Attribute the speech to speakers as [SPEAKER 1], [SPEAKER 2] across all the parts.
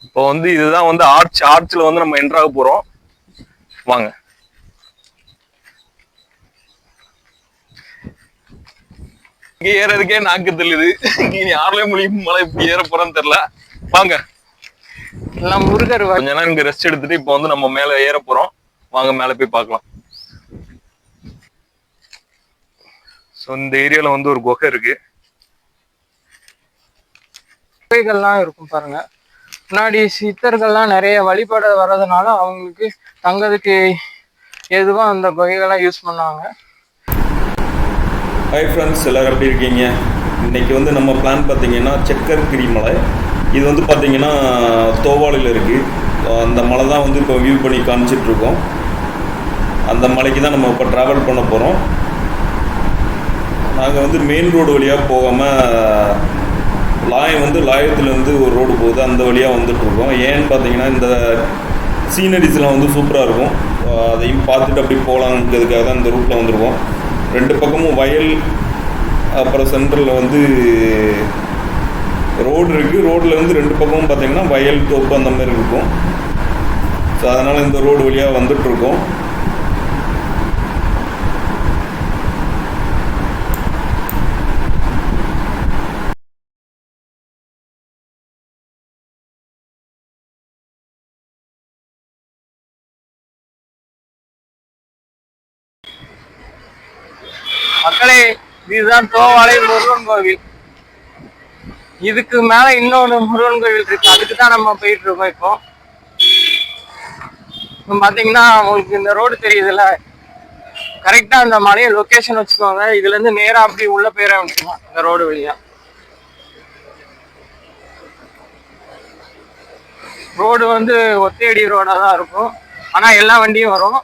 [SPEAKER 1] இப்போ வந்து இதுதான் வந்து ஆர்ச்ல வந்து நம்ம என்ட்ராக போறோம். வாங்க. இங்க ஏறதுக்கே நாக்கு தெரியல. நீ ஆர்லை மலை இப்படி ஏற போறோன்னு தெரியல. வாங்க.
[SPEAKER 2] எல்லாம் முருகர்.
[SPEAKER 1] கொஞ்ச நேரம் இங்க ரெஸ்ட் எடுத்துட்டு இப்போ வந்து நம்ம மேல ஏற போறோம். வாங்க மேல போய் பார்க்கலாம். ஸோ இந்த ஏரியால வந்து ஒரு குகை இருக்கு.
[SPEAKER 2] குகைகள்லாம் இருக்கும் பாருங்க. முன்னாடி சித்தர்கள்லாம் நிறைய வழிபட வர்றதுனால அவங்களுக்கு தங்கிறதுக்கு எதுவோ அந்த குகைகள்லாம் யூஸ் பண்ணாங்க.
[SPEAKER 3] ஹாய் ஃப்ரெண்ட்ஸ், எல்லோரும் எப்படி இருக்கீங்க? இன்றைக்கி வந்து நம்ம பிளான் பார்த்திங்கன்னா சக்கரகிரி மலை. இது வந்து பார்த்திங்கன்னா தோவாளையில் இருக்குது. அந்த மலை தான் வந்து இப்போ வியூ பண்ணி காமிச்சிட்ருக்கோம். அந்த மலைக்கு தான் நம்ம இப்போ ட்ராவல் பண்ண போகிறோம். நாங்கள் வந்து மெயின் ரோடு வழியாக போகாமல் லாயத்துலேருந்து ஒரு ரோடு போகுது, அந்த வழியாக வந்துட்டுருக்கோம். ஏன்னு பார்த்தீங்கன்னா இந்த சீனரிஸ்லாம் வந்து சூப்பராக இருக்கும். அதையும் பார்த்துட்டு அப்படி போகலாங்கிறதுக்காக தான் இந்த ரூட்டில் வந்துருக்கோம். ரெண்டு பக்கமும் வயல், அப்புறம் சென்டரில் வந்து ரோடு இருக்குது. ரோடில் வந்து ரெண்டு பக்கமும் பார்த்திங்கன்னா வயல், தோப்பு அந்த மாதிரி இருக்கும். ஸோ அதனால் இந்த ரோடு வழியாக வந்துட்டுருக்கோம்.
[SPEAKER 2] மக்களே, இதுதான் தோவாளை முருகன் கோவில். இதுக்கு மேல இன்னொரு முருகன் கோவில் இருக்கு, அதுக்கு தான் நம்ம போயிட்டு இருக்கோம். இப்போ பாத்தீங்கன்னா உங்களுக்கு இந்த ரோடு தெரியுதுல்ல, கரெக்டா அந்த மலையை லொகேஷன் வச்சுக்கோங்க. இதுல இருந்து நேரா அப்படி உள்ள போயிட வேண்டியதான் இந்த ரோடு வழியா. ரோடு வந்து ஒத்தையடி ரோடா தான் இருக்கும், ஆனா எல்லா வண்டியும் வரும்.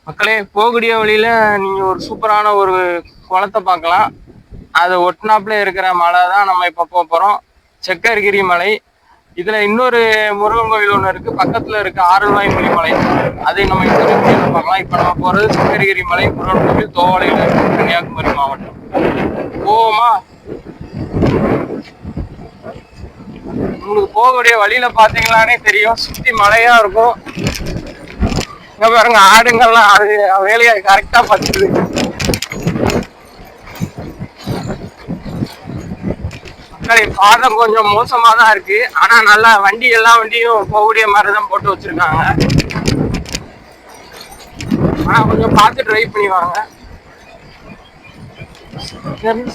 [SPEAKER 2] மக்களே, போகக்கூடிய வழியில நீங்க ஒரு சூப்பரான ஒரு குளத்தை பார்க்கலாம். அது ஒட்டினாப்புல இருக்கிற மலை தான் நம்ம இப்ப போறோம், சக்கரகிரி மலை. இதுல இன்னொரு முருகன் கோவில் ஒண்ணு இருக்கு, பக்கத்துல இருக்கு ஆரல்வாய்மொழி மலை. அதை நம்ம இன்னொரு பார்க்கலாம். இப்ப நம்ம போறது சக்கரகிரி மலை முருகன் கோவில், தோவாளையில இருக்கு, கன்னியாகுமரி மாவட்டம். போவோமா? உங்களுக்கு போகக்கூடிய வழியில பாத்தீங்களானே தெரியும், சுத்தி மலையா இருக்கும். இங்க பாருங்க, ஆடுங்கள்லாம் அது வேலையை கரெக்டா பார்த்துது. பாதம் கொஞ்சம் மோசமா தான் இருக்கு, ஆனா நல்லா வண்டி எல்லா வண்டியும் போகக்கூடிய மாதிரிதான் போட்டு வச்சிருக்காங்க. ஆனா கொஞ்சம் பார்த்து டிரைவ் பண்ணி வாங்க.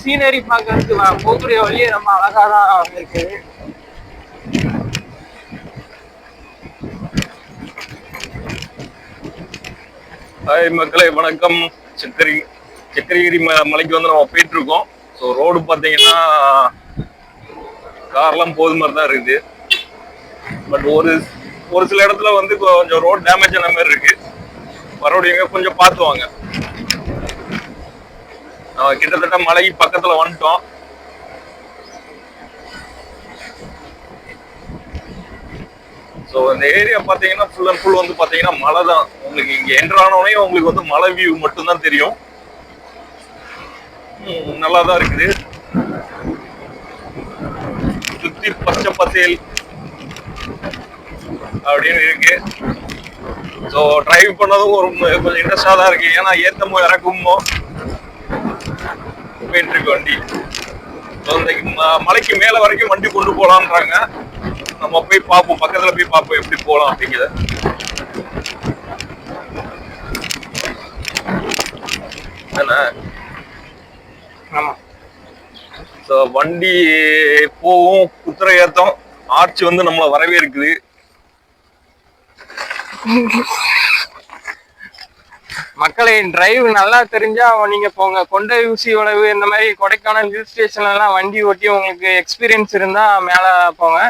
[SPEAKER 2] சீனரி பார்க்கறதுக்கு போகக்கூடிய வழியே ரொம்ப அழகாதான் இருக்கு.
[SPEAKER 1] ஹாய் மக்களே, வணக்கம். சக்கரகிரி மலைக்கு வந்து நம்ம போயிட்டு இருக்கோம். ஸோ ரோடு பார்த்தீங்கன்னா கார்லாம் போது மாதிரி தான் இருக்குது. பட் ஒரு சில இடத்துல வந்து கொஞ்சம் ரோடு டேமேஜ் ஆன மாதிரி இருக்கு. மறுபடியும் கொஞ்சம் பார்த்து வாங்க. கிட்டத்தட்ட மலைக்கு பக்கத்துல வந்துட்டோம். ஸோ இந்த ஏரியா பார்த்தீங்கன்னா ஃபுல் அண்ட் ஃபுல் வந்து பார்த்தீங்கன்னா மலை தான். உங்களுக்கு இங்கே என்ட்ரானோடனே உங்களுக்கு வந்து மலை வியூ மட்டும்தான் தெரியும். நல்லா தான் இருக்குது. சுத்தி பச்சை பசேல் அப்படின்னு இருக்கு. ஸோ டிரைவ் பண்ணதும் ஒரு கொஞ்சம் இன்ட்ரெஸ்டாக தான் இருக்கு. ஏன்னா ஏற்றமோ இறக்குமோ போயிட்டு இருக்கு வண்டி. ஸோ இந்த மலைக்கு மேலே வரைக்கும் வண்டி கொண்டு போகலான்றாங்க. நம்ம போய் பார்ப்போம், பக்கத்துல போய் பார்ப்போம் எப்படி போகலாம் அப்படிங்கிறத.
[SPEAKER 2] ஆமா,
[SPEAKER 1] ஸோ வண்டி போகும், குதிரை ஏத்தம், ஆர்ச் வந்து நம்மள வரவே இருக்குது.
[SPEAKER 2] மக்களை, டிரைவ் நல்லா தெரிஞ்சா நீங்க போங்க. கொண்டை ஊசி வளைவு இந்த மாதிரி கொடைக்கானல் ஹில் ஸ்டேஷன்ல எல்லாம் வண்டி ஓட்டி உங்களுக்கு எக்ஸ்பீரியன்ஸ் இருந்தா மேல போங்க.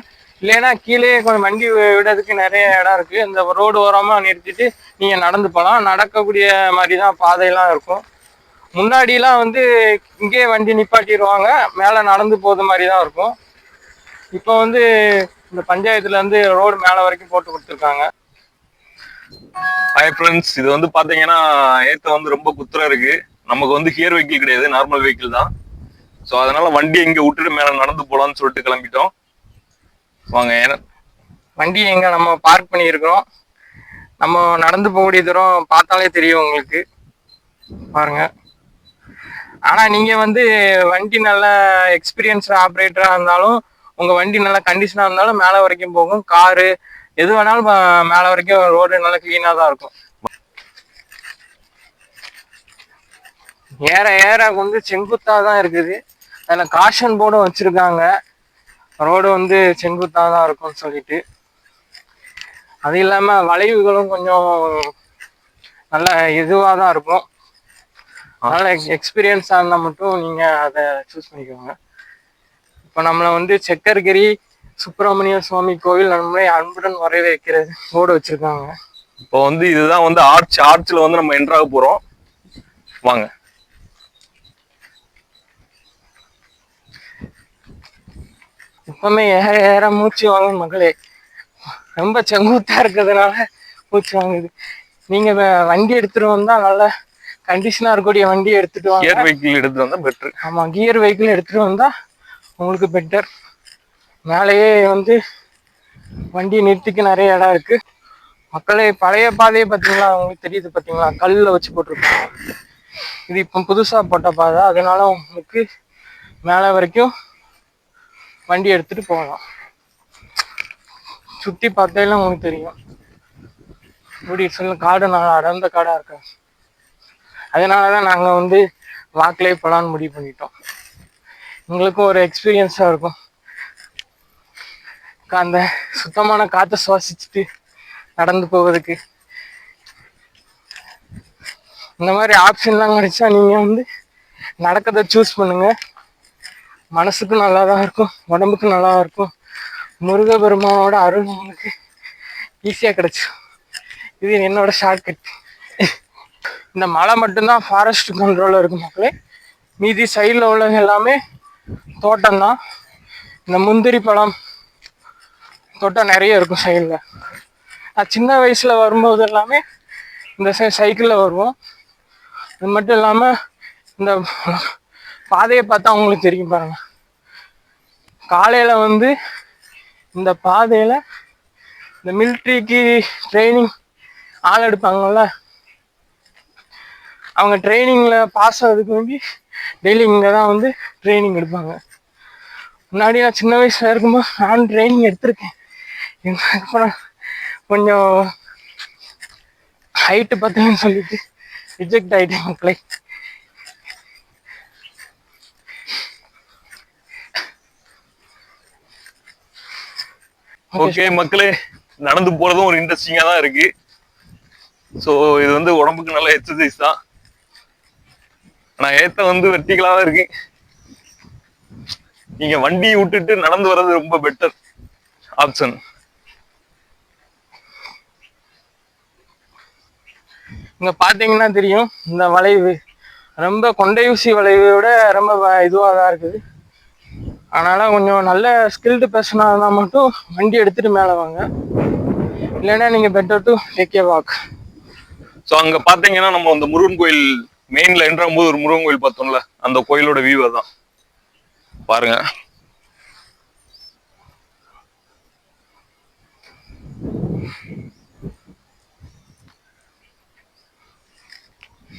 [SPEAKER 2] இல்லைன்னா கீழே கொஞ்சம் வண்டி விடுறதுக்கு நிறைய இடம் இருக்கு. இந்த ரோடு ஓரமா நிறுத்திட்டு நீங்க நடந்து போகலாம். நடக்கக்கூடிய மாதிரி தான் பாதையெல்லாம் இருக்கும். முன்னாடிலாம் வந்து இங்கே வண்டி நிப்பாட்டிடுவாங்க, மேலே நடந்து போகிற மாதிரி தான் இருக்கும். இப்போ வந்து இந்த பஞ்சாயத்துல இருந்து ரோடு மேலே வரைக்கும் போட்டு கொடுத்துருக்காங்க.
[SPEAKER 1] ஹாய் ஃப்ரெண்ட்ஸ், இது வந்து பாத்தீங்கன்னா ஏத்த வந்து ரொம்ப குத்துற இருக்கு. நமக்கு வந்து ஹியர் வெஹிக்கிள் கிடையாது, நார்மல் வெஹிக்கிள் தான். ஸோ அதனால வண்டி இங்க விட்டுட்டு மேல நடந்து போலாம்னு சொல்லிட்டு கிளம்பிட்டோம். வாங்க.
[SPEAKER 2] வண்டி எங்க நம்ம பார்க் பண்ணியிருக்கிறோம். நம்ம நடந்து போகக்கூடிய தூரம் பார்த்தாலே தெரியும் உங்களுக்கு, பாருங்க. ஆனா நீங்க வந்து வண்டி நல்ல எக்ஸ்பீரியன்ஸ் ஆப்ரேட்டரா இருந்தாலும், உங்க வண்டி நல்ல கண்டிஷனா இருந்தாலும் மேல வரைக்கும் போகும். காரு எது வேணாலும் மேல வரைக்கும் ரோடு நல்லா கிளீனா தான் இருக்கும். ஏற ஏற வந்து செங்குத்தா தான் இருக்குது. அதுல காஷன் போர்டும் வச்சிருக்காங்க, ரோடு வந்து செங்குத்தா தான் இருக்கும்னு சொல்லிட்டு. அது இல்லாம வளைவுகளும் கொஞ்சம் நல்ல இதுவாக தான் இருக்கும். அதனால எக்ஸ்பீரியன்ஸா இருந்தா மட்டும் நீங்க அதை சூஸ் பண்ணிக்கோங்க. இப்போ நம்மளை வந்து செக்கர்கிரி சுப்பிரமணிய சுவாமி கோவில் நம்மளே அன்புடன் வரவேற்கிறது போர்டு வச்சிருக்காங்க.
[SPEAKER 1] இப்போ வந்து இதுதான் வந்து ஆர்ச்ல வந்து நம்ம என்ட்ராக போறோம். வாங்க.
[SPEAKER 2] இப்பவுமே ஏற ஏற மூச்சு வாங்க மக்களே. ரொம்ப செங்குத்தா இருக்கிறதுனால மூச்சு வாங்குது. நீங்க வண்டி எடுத்துட்டு வந்தா நல்ல கண்டிஷனா இருக்கக்கூடிய வண்டி எடுத்துட்டு வாங்க.
[SPEAKER 1] கியர் வெஹிக்கிள் எடுத்துட்டு வந்தா பெட்டர்.
[SPEAKER 2] ஆமா, கியர் வெஹிக்கிள் எடுத்துட்டு வந்தா உங்களுக்கு பெட்டர். மேலேயே வந்து வண்டி நிறுத்திக்க நிறைய இடம் இருக்கு. மக்களே, பழைய பாதையை பார்த்தீங்களா, உங்களுக்கு தெரியுது பார்த்தீங்களா, கல்லில் வச்சு போட்டிருக்காங்க. இது இப்போ புதுசா போட்ட பாதை, அதனால உங்களுக்கு மேலே வரைக்கும் வண்டி எடுத்துட்டு போகலாம். சுத்தி பார்த்தாலும் உங்களுக்கு தெரியும். இப்படி சொல்ல காடு நல்லா அடர்ந்த காடா இருக்கு. அதனாலதான் நாங்க வந்து வாக்கிலே போலான்னு முடிவு பண்ணிட்டோம். எங்களுக்கும் ஒரு எக்ஸ்பீரியன்ஸா இருக்கும், அந்த சுத்தமான காற்றை சுவாசிச்சுட்டு நடந்து போவதுக்கு. இந்த மாதிரி ஆப்ஷன்லாம் கிடைச்சா நீங்க வந்து நடக்கிறத சூஸ் பண்ணுங்க. மனசுக்கும் நல்லா தான் இருக்கும், உடம்புக்கும் நல்லா இருக்கும். முருகபெருமானோட அருள் உங்களுக்கு ஈஸியா கிடைச்சிடும். இது என்னோட ஷார்ட்கட். இந்த மலை மட்டும்தான் ஃபாரஸ்ட் கண்ட்ரோல்ல இருக்கு மக்களே. மீதி சைடில் உள்ளது எல்லாமே தோட்டம் தான். இந்த முந்திரி பழம் தோட்டம் நிறைய இருக்கும் சைடில். நான் சின்ன வயசுல வரும்போது எல்லாமே இந்த சைக்கிளில் வருவோம். அது மட்டும் இல்லாமல் இந்த பாதையை பார்த்தா அவங்களுக்கு தெரியும் பாருங்க. காலையில வந்து இந்த பாதையில இந்த மிலிட்ரிக்கு ட்ரைனிங் ஆள் எடுப்பாங்கல்ல, அவங்க ட்ரைனிங்ல பாஸ் ஆகிறதுக்கு வேண்டி டெய்லி இங்கே தான் வந்து ட்ரைனிங் எடுப்பாங்க. முன்னாடி நான் சின்ன வயசுல இருக்கும்போது நானும் ட்ரைனிங் எடுத்திருக்கேன். அப்புறம் கொஞ்சம் ஹைட்டு பத்தலன்னு சொல்லிட்டு ரிஜெக்ட் ஆயிட்டேன் மக்களே.
[SPEAKER 1] ஓகே மக்களே, நடந்து போறதும் ஒரு இன்ட்ரெஸ்டிங்கா தான் இருக்கு. ஸோ இது வந்து உடம்புக்கு நல்ல எக்ஸசைஸ் தான். ஆனா ஏத்த வந்து வெர்டிகலா தான் இருக்கு. நீங்க வண்டியை விட்டுட்டு நடந்து வர்றது ரொம்ப பெட்டர் ஆப்ஷன்.
[SPEAKER 2] இங்க பாத்தீங்கன்னா தெரியும், இந்த வளைவு ரொம்ப கொண்டை ஊசி வளைவோட ரொம்ப இதுவாக தான் இருக்குது. அதனால கொஞ்சம் நல்ல ஸ்கில்டு பர்சனா இருந்தால் மட்டும் வண்டி எடுத்துட்டு மேலே வாங்க, இல்லைன்னா நீங்க better to take a walk.
[SPEAKER 1] So அங்க பாத்தீங்கன்னா நம்ம அந்த முருகன் கோயில் மெயின்ல என்ட்ராகும் போது ஒரு முருகன் கோயில் பார்த்தோம்ல, அந்த கோயிலோட வியூ தான் பாருங்க.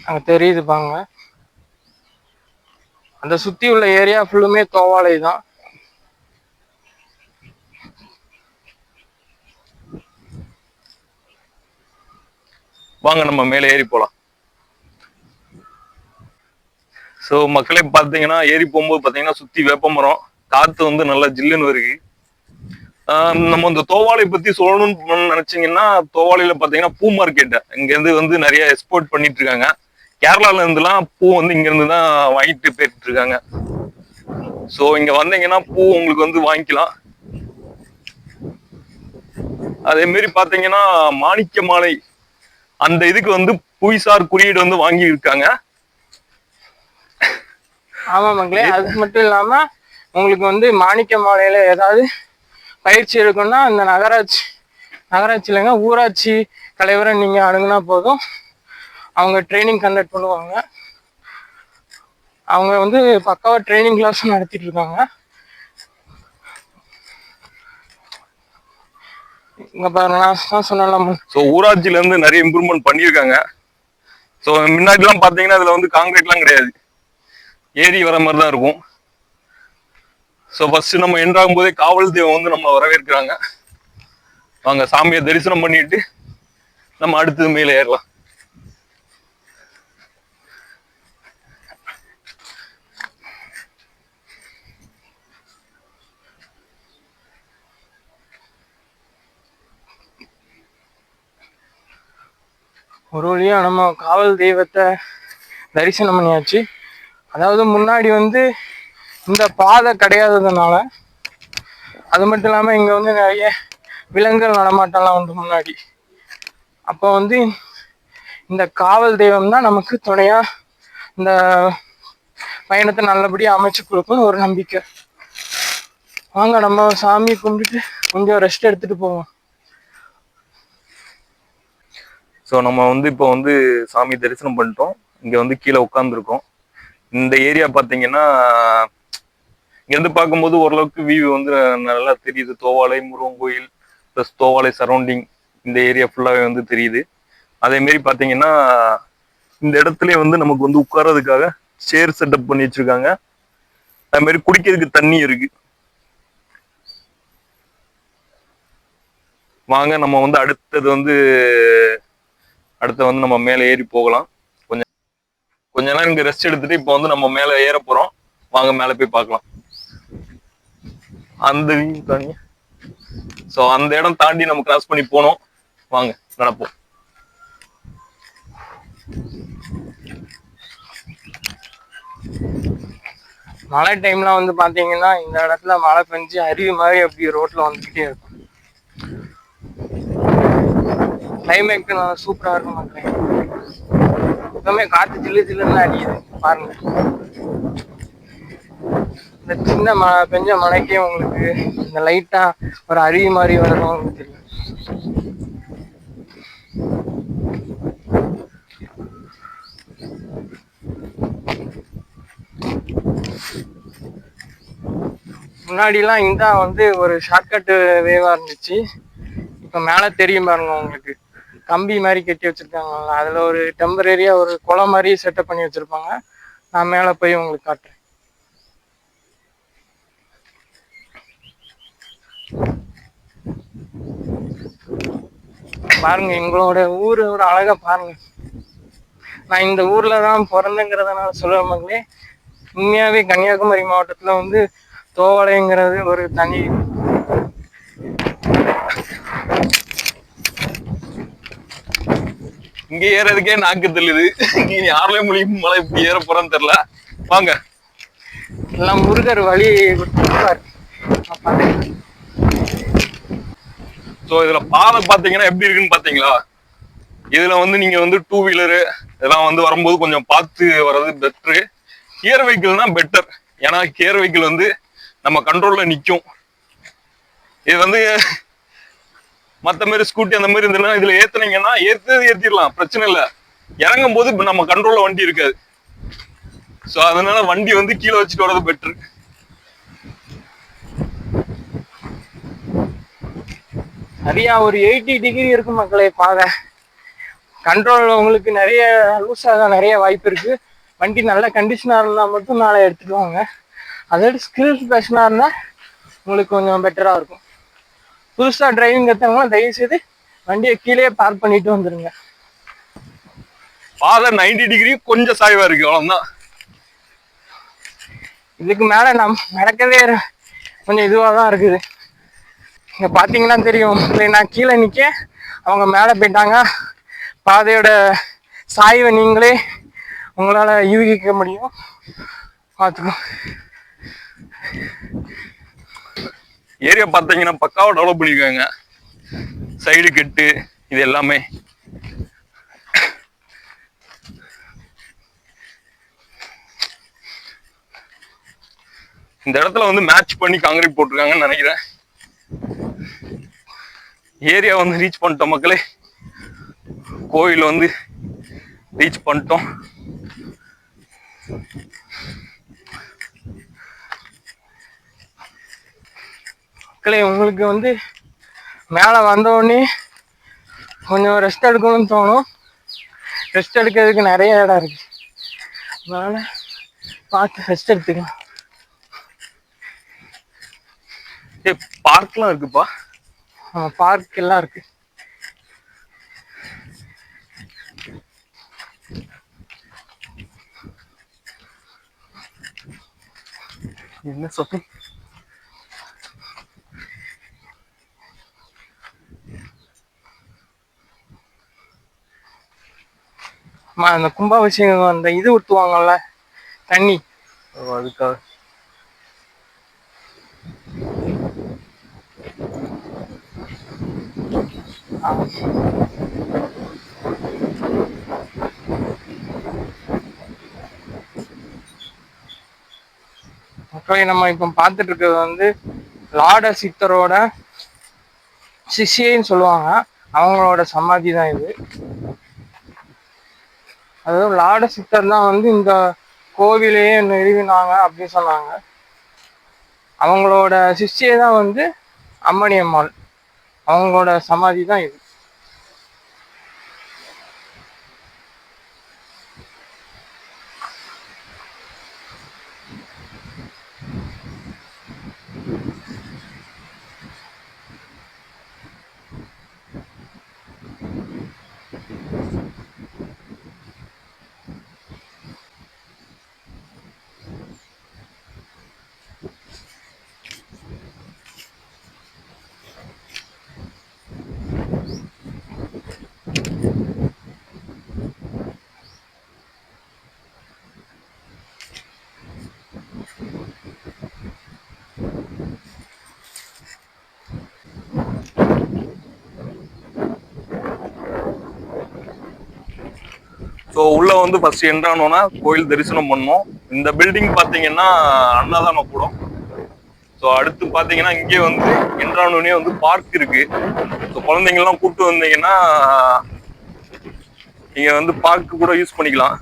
[SPEAKER 2] அங்க தெரியுது பாங்க, அந்த சுத்தி உள்ள ஏரியா ஃபுல்லுமே தோவாலை தான்.
[SPEAKER 1] வாங்க நம்ம மேலே ஏறி போலாம். ஸோ மக்களே பார்த்தீங்கன்னா ஏறி போகும்போது பார்த்தீங்கன்னா சுத்தி வேப்ப மரம், காத்து வந்து நல்லா ஜில்லுன்னு வருது. நம்ம இந்த தோவாளை பத்தி சொல்லணும்னு நினைச்சீங்கன்னா, தோவாளையில பாத்தீங்கன்னா பூ மார்க்கெட் இங்க இருந்து வந்து நிறைய எக்ஸ்போர்ட் பண்ணிட்டு இருக்காங்க. கேரளால இருந்துலாம் பூ வந்து இங்க இருந்து தான் வாங்கிட்டு போயிட்டு இருக்காங்க. ஸோ இங்க வந்தீங்கன்னா பூ உங்களுக்கு வந்து வாங்கிக்கலாம். அதே மாதிரி பாத்தீங்கன்னா மாணிக்க மாலை அந்த இதுக்கு வந்து புவிசார் குறியீடு வந்து வாங்கி இருக்காங்க.
[SPEAKER 2] ஆமா மக்களே, அது மட்டும் இல்லாம உங்களுக்கு வந்து மாணிக்க மாலையில ஏதாவது பயிற்சி எடுக்கணும்னா இந்த நகராட்சி இல்லைங்க, ஊராட்சி தலைவரை நீங்கள் அணுகுனா போதும், அவங்க ட்ரைனிங் கண்டக்ட் பண்ணுவாங்க. அவங்க வந்து பக்காவாக ட்ரைனிங் கிளாஸும் நடத்திட்டு இருக்காங்க. இங்கே பாருங்க, நான் சொன்னலாம்.
[SPEAKER 1] ஸோ ஊராட்சியில இருந்து நிறைய இம்ப்ரூவ்மெண்ட் பண்ணியிருக்காங்க. ஸோ முன்னாடிலாம் பார்த்தீங்கன்னா இதுல வந்து காங்கிரீட்லாம் கிடையாது, ஏரி வர மாதிரி தான் இருக்கும். ஸோ ஃபர்ஸ்ட் நம்ம என்ட்ராகும் போதே காவல் தெய்வம் வந்து நம்ம வரவேற்கிறாங்க. வாங்க சாமியை தரிசனம் பண்ணிட்டு நம்ம அடுத்தது மேலே ஏறலாம்.
[SPEAKER 2] ஒரு வழியா நம்ம காவல் தெய்வத்தை தரிசனம் பண்ணியாச்சு. அதாவது முன்னாடி வந்து இந்த பாதை கிடையாததுனால, அது மட்டும் இல்லாமல் இங்கே வந்து நிறைய விலங்குகள் நடமாட்டம்லாம் உண்டு முன்னாடி. அப்போ வந்து இந்த காவல் தெய்வம் தான் நமக்கு துணையா இந்த பயணத்தை நல்லபடியாக அமைச்சு கொடுக்கும்னு ஒரு நம்பிக்கை. வாங்க நம்ம சாமி கும்பிட்டுட்டு கொஞ்சம் ரெஸ்ட் எடுத்துட்டு போவோம்.
[SPEAKER 1] ஸோ நம்ம வந்து இப்போ வந்து சாமி தரிசனம் பண்ணிட்டோம். இங்கே வந்து கீழே உட்காந்துருக்கோம். இந்த ஏரியா பார்த்தீங்கன்னா இங்கேருந்து பார்க்கும்போது ஓரளவுக்கு வியூ வந்து நல்லா தெரியுது. தோவாளை, முருகன் கோயில் ப்ளஸ் தோவாளை சரௌண்டிங் இந்த ஏரியா ஃபுல்லாகவே வந்து தெரியுது. அதேமாரி பார்த்தீங்கன்னா இந்த இடத்துல வந்து நமக்கு வந்து உட்கார்றதுக்காக சேர் செட்டப் பண்ணி வச்சிருக்காங்க. அதுமாரி குடிக்கிறதுக்கு தண்ணி இருக்கு. வாங்க நம்ம வந்து அடுத்து வந்து நம்ம மேலே ஏறி போகலாம். கொஞ்ச நேரம் இங்க ரெஸ்ட் எடுத்துட்டு இப்போ வந்து நம்ம மேலே ஏற போறோம். வாங்க மேலே போய் பார்க்கலாம். அந்த தாண்டி ஸோ அந்த இடம் தாண்டி நம்ம கிராஸ் பண்ணி போனோம். வாங்க நடப்போம்.
[SPEAKER 2] மழை டைம்லாம் வந்து பார்த்தீங்கன்னா இந்த இடத்துல மழை பெஞ்சு அருவி மாதிரி அப்படி ரோட்ல வந்துக்கிட்டே இருக்கும். கிளைமேட் நல்லா சூப்பராக இருக்கும் மக்களே. எப்பவுமே காற்று ஜில்லு ஜில்லுன்னு அடிக்குது பாருங்க. இந்த சின்ன பெஞ்ச மழைக்கே உங்களுக்கு இந்த லைட்டா ஒரு அருவி மாதிரி வரணும் உங்களுக்கு தெரியும். முன்னாடிலாம் இந்த வந்து ஒரு ஷார்ட்கட் வேவா இருந்துச்சு. இப்போ மேலே தெரியும் பாருங்க உங்களுக்கு, கம்பி மாதிரி கட்டி வச்சிருக்காங்கல்ல, அதுல ஒரு டெம்பரரியா ஒரு குளம் மாதிரி செட்டப் பண்ணி வச்சிருப்பாங்க. நான் மேலே போய் உங்களுக்கு காட்டுறேன். பாருங்க எங்களோட ஊரோட அழகா பாருங்க. நான் இந்த ஊர்ல தான் பிறந்தங்கிறதுனால சொல்லுவேன் மக்களே. உண்மையாவே கன்னியாகுமரி மாவட்டத்துல வந்து தோவாளைங்கிறது ஒரு தனி.
[SPEAKER 1] இங்க ஏறதுக்கே நாக்கு தெரியல. நீ யாருலயும் மொழியும் மலை இப்படி ஏற போறான்னு தெரியல. வாங்க
[SPEAKER 2] எல்லாம் முருகர் வழி கொடுத்துருப்பாரு.
[SPEAKER 1] ஸோ இதுல பாதை பாத்தீங்கன்னா எப்படி இருக்குன்னு பாத்தீங்களா? இதுல வந்து நீங்க வந்து டூ வீலரு இதெல்லாம் வந்து வரும்போது கொஞ்சம் பார்த்து வர்றது பெட்ரு. கியர் வெஹிக்கிள்னா பெட்டர். ஏன்னா கியர் வெஹிக்கிள் வந்து நம்ம கண்ட்ரோல்ல நிற்கும். இது வந்து மற்ற மாதிரி ஸ்கூட்டி அந்த மாதிரி இருந்ததுன்னா இதுல ஏத்துனீங்கன்னா ஏத்திடலாம், பிரச்சனை இல்லை. இறங்கும் போது நம்ம கண்ட்ரோல்ல வண்டி இருக்காது. ஸோ அதனால வண்டி வந்து கீழே வச்சுட்டு வர்றது பெட்ரு.
[SPEAKER 2] நிறையா ஒரு 80 டிகிரி இருக்கும் மக்களே பாதை. கண்ட்ரோல் உங்களுக்கு நிறைய லூஸாக நிறைய வாய்ப்பு இருக்கு. வண்டி நல்ல கண்டிஷனாக இருந்தால் மட்டும் மேலே எடுத்துட்டு வாங்க. அதோட ஸ்கில்ஸ் பேஷனாக இருந்தால் உங்களுக்கு கொஞ்சம் பெட்டராக இருக்கும். புதுசாக டிரைவிங் கற்றவங்களும் தயவுசெய்து வண்டியை கீழே பார்க் பண்ணிட்டு வந்துடுங்க.
[SPEAKER 1] பாதை 90 டிகிரி கொஞ்சம் சாய்வா இருக்கு, அவ்வளவுதான்.
[SPEAKER 2] இதுக்கு மேலே நடக்கவே கொஞ்சம் இதுவாக தான் இருக்குது. இங்கே பார்த்தீங்கன்னா தெரியும், நான் கீழே நிற்க அவங்க மேலே போயிட்டாங்க. பாதையோட சாய்வை நீங்களே உங்களால் யூகிக்க முடியும். பார்த்துக்கோ.
[SPEAKER 1] ஏரியா பார்த்தீங்கன்னா பக்காவாக டெவலப் பண்ணியிருக்காங்க. சைடு கட்டு இது எல்லாமே. இந்த இடத்துல வந்து மேட்ச் பண்ணி காங்கிரீட் போட்டிருக்காங்கன்னு நினைக்கிறேன். ஏரியா வந்து ரீச் பண்ணிட்டோம் மக்களே. கோயில் வந்து ரீச் பண்ணிட்டோம்.
[SPEAKER 2] மக்களே உங்களுக்கு வந்து மேலே வந்தோடனே கொஞ்சம் ரெஸ்ட் எடுக்கணும்னு தோணும். ரெஸ்ட் எடுக்கிறதுக்கு நிறைய இடம் இருக்கு, அதனால பார்த்து ரெஸ்ட் எடுத்துக்கலாம்.
[SPEAKER 1] பார்க்லாம் இருக்குப்பா.
[SPEAKER 2] பார்க் எல்லாம் இருக்கு.
[SPEAKER 1] என்ன சொல்லு,
[SPEAKER 2] அந்த கும்பாபிஷேகம் அந்த இது ஊற்றுவாங்கல்ல தண்ணி,
[SPEAKER 1] அதுக்காக
[SPEAKER 2] மக்களை நம்ம இப்போ பார்த்துட்டு இருக்கிறது வந்து லாட சித்தரோட சிஷ்யன்னு சொல்லுவாங்க, அவங்களோட சமாதி தான் இது. அதாவது லாட சித்தர் தான் வந்து இந்த கோவிலையே நிறுவினாங்க அப்படின்னு சொன்னாங்க. அவங்களோட சிஷ்யை தான் வந்து அம்மணி அம்மாள், அவங்களோட சமாதி தான் இது.
[SPEAKER 1] ஸோ உள்ள வந்து ஃபர்ஸ்ட் என்ட்ரானோன்னா கோயில் தரிசனம் பண்ணோம். இந்த பில்டிங் பார்த்தீங்கன்னா அன்னதான கூடம். ஸோ அடுத்து பார்த்தீங்கன்னா இங்கே வந்து என்ட்ரானோனே வந்து பார்க் இருக்கு. ஸோ குழந்தைங்கள்லாம் கூப்பிட்டு வந்தீங்கன்னா நீங்கள் வந்து பார்க்கு கூட யூஸ் பண்ணிக்கலாம்.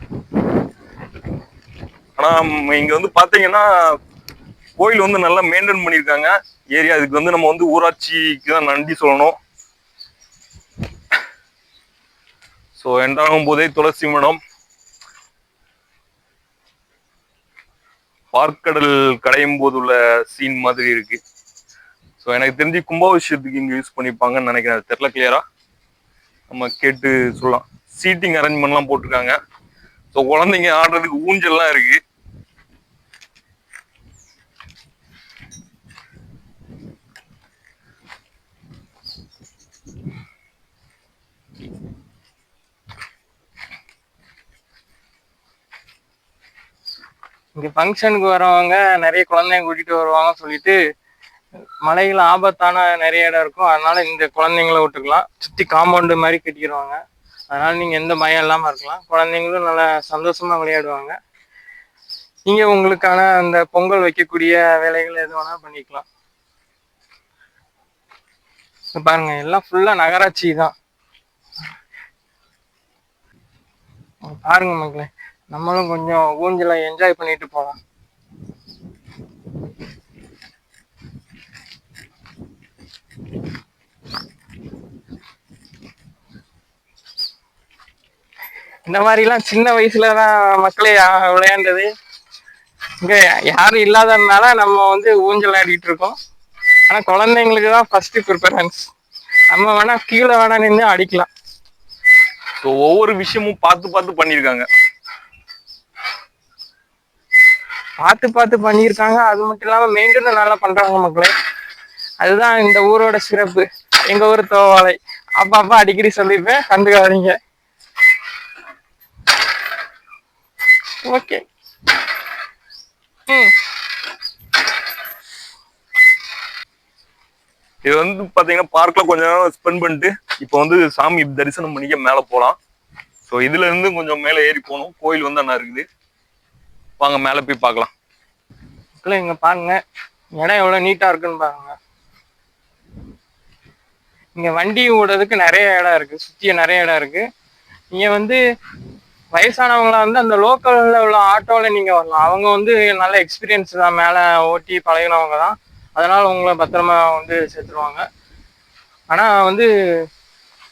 [SPEAKER 1] ஆனால் இங்கே வந்து பார்த்தீங்கன்னா கோயில் வந்து நல்லா மெயின்டைன் பண்ணியிருக்காங்க ஏரியா. இதுக்கு வந்து நம்ம வந்து ஊராட்சிக்கு தான் நன்றி சொல்லணும். ஸோ என்ட்ராகும் போதே துளசி மடம், பார்க்கடல் கடையும் போது உள்ள சீன் மாதிரி இருக்கு. ஸோ எனக்கு தெரிஞ்சு கும்பாபிஷேகத்துக்கு இங்கே யூஸ் பண்ணிப்பாங்கன்னு நினைக்கிறேன். தெரியல கிளியரா, நம்ம கேட்டு சொல்லலாம். சீட்டிங் அரேஞ்ச்மெண்ட்லாம் போட்டிருக்காங்க. ஸோ குழந்தைங்க ஆடுறதுக்கு ஊஞ்சல்லாம் இருக்கு.
[SPEAKER 2] இங்க ஃபங்க்ஷனுக்கு வரவங்க நிறைய குழந்தைங்க கூட்டிட்டு வருவாங்க சொல்லிட்டு மலைகள் ஆபத்தான நிறைய இடம் இருக்கும், அதனால இந்த குழந்தைங்களை விட்டுக்கலாம். சுத்தி காம்பவுண்டு மாதிரி கட்டிடுவாங்க, அதனால நீங்க எந்த பயம் இல்லாம இருக்கலாம். குழந்தைங்களும் நல்லா சந்தோஷமா விளையாடுவாங்க. நீங்க உங்களுக்கான அந்த பொங்கல் வைக்கக்கூடிய வேலைகள் எது வேணா பண்ணிக்கலாம். பாருங்க எல்லாம் ஃபுல்லா நகராட்சி தான். பாருங்க மக்களே, நம்மளும் கொஞ்சம் ஊஞ்சலை என்ஜாய் பண்ணிட்டு போகலாம். இந்த மாதிரிலாம் சின்ன வயசுலதான் மக்களே விளையாண்டது. இங்க யாரும் இல்லாததுனால நம்ம வந்து ஊஞ்சல் ஆடிட்டு இருக்கோம். ஆனா குழந்தைங்களுக்கு தான் ஃபர்ஸ்ட் ப்ரிஃபரன்ஸ். நம்ம வேணா கீழே வேணா நின்று அடிக்கலாம்.
[SPEAKER 1] ஸோ ஒவ்வொரு விஷயமும் பார்த்து பார்த்து பண்ணியிருக்காங்க.
[SPEAKER 2] பார்த்து பண்ணியிருக்காங்க. அது மட்டும் இல்லாம மெயின்டைன் நல்லா பண்றாங்க மக்களே. அதுதான் இந்த ஊரோட சிறப்பு. எங்க ஊர் தோவாலை அப்பா அடிக்கடி சொல்லிப்பேன், கண்டுக்காதீங்க. ஓகே.
[SPEAKER 1] இது வந்து பாத்தீங்கன்னா பார்க்ல கொஞ்ச நேரம் ஸ்பெண்ட் பண்ணிட்டு இப்போ வந்து சாமி தரிசனம் பண்ணிக்க மேல போலாம். ஸோ இதுல இருந்து கொஞ்சம் மேல ஏறி போகணும். கோயில் வந்து என்ன இருக்குது, வாங்க மேல போய் பார்க்கலாம்.
[SPEAKER 2] இங்க பாருங்க இடம் எவ்வளவு நீட்டா இருக்குன்னு பாருங்க. இங்க வண்டி ஓடுறதுக்கு நிறைய இடம் இருக்கு, சுத்திய நிறைய இடம் இருக்கு. நீங்க வந்து வயசானவங்களா வந்து அந்த லோக்கல்ல உள்ள ஆட்டோல நீங்க வரலாம். அவங்க வந்து நல்ல எக்ஸ்பீரியன்ஸ் தான், மேல ஓட்டி பழகினவங்க தான். அதனால உங்களை பத்திரமா வந்து சேர்த்துருவாங்க. ஆனா வந்து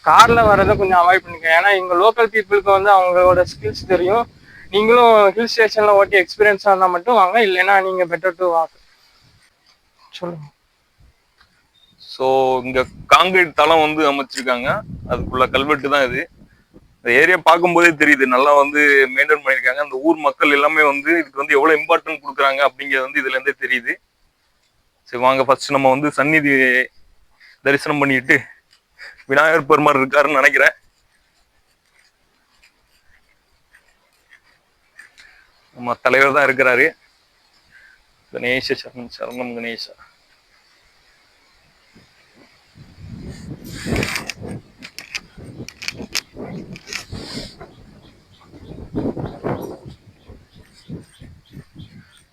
[SPEAKER 2] கார்ல வர்றதை கொஞ்சம் அவாய்ட் பண்ணிக்க. ஏன்னா இங்க லோக்கல் பீப்புளுக்கு வந்து அவங்களோட ஸ்கில்ஸ் தெரியும். நீங்களும் ஹில் ஸ்டேஷன்ல ஓட்டி எக்ஸ்பீரியன்ஸா இருந்தா மட்டும் வாங்க, இல்லைன்னா நீங்க பெட்டர் டு வாக். சொல்லுங்க.
[SPEAKER 1] ஸோ இங்க காங்கிரீட் தளம் வந்து அமைச்சிருக்காங்க, அதுக்குள்ள கல்வெட்டு தான் இது. இந்த ஏரியா பார்க்கும்போதே தெரியுது, நல்லா வந்து மெயின்டைன் பண்ணியிருக்காங்க. அந்த ஊர் மக்கள் எல்லாமே வந்து இதுக்கு வந்து எவ்வளவு இம்பார்ட்டன்ட் கொடுக்குறாங்க அப்படிங்கிறது வந்து இதுல இருந்தே தெரியுது. சரி வாங்க, ஃபர்ஸ்ட் நம்ம வந்து சந்நிதி தரிசனம் பண்ணிட்டு, விநாயகர் பெருமாள் இருக்காருன்னு நினைக்கிறேன். நம்ம தலைவர் தான் இருக்கிறாரு. கணேச சரணம் சரணம் கணேசா.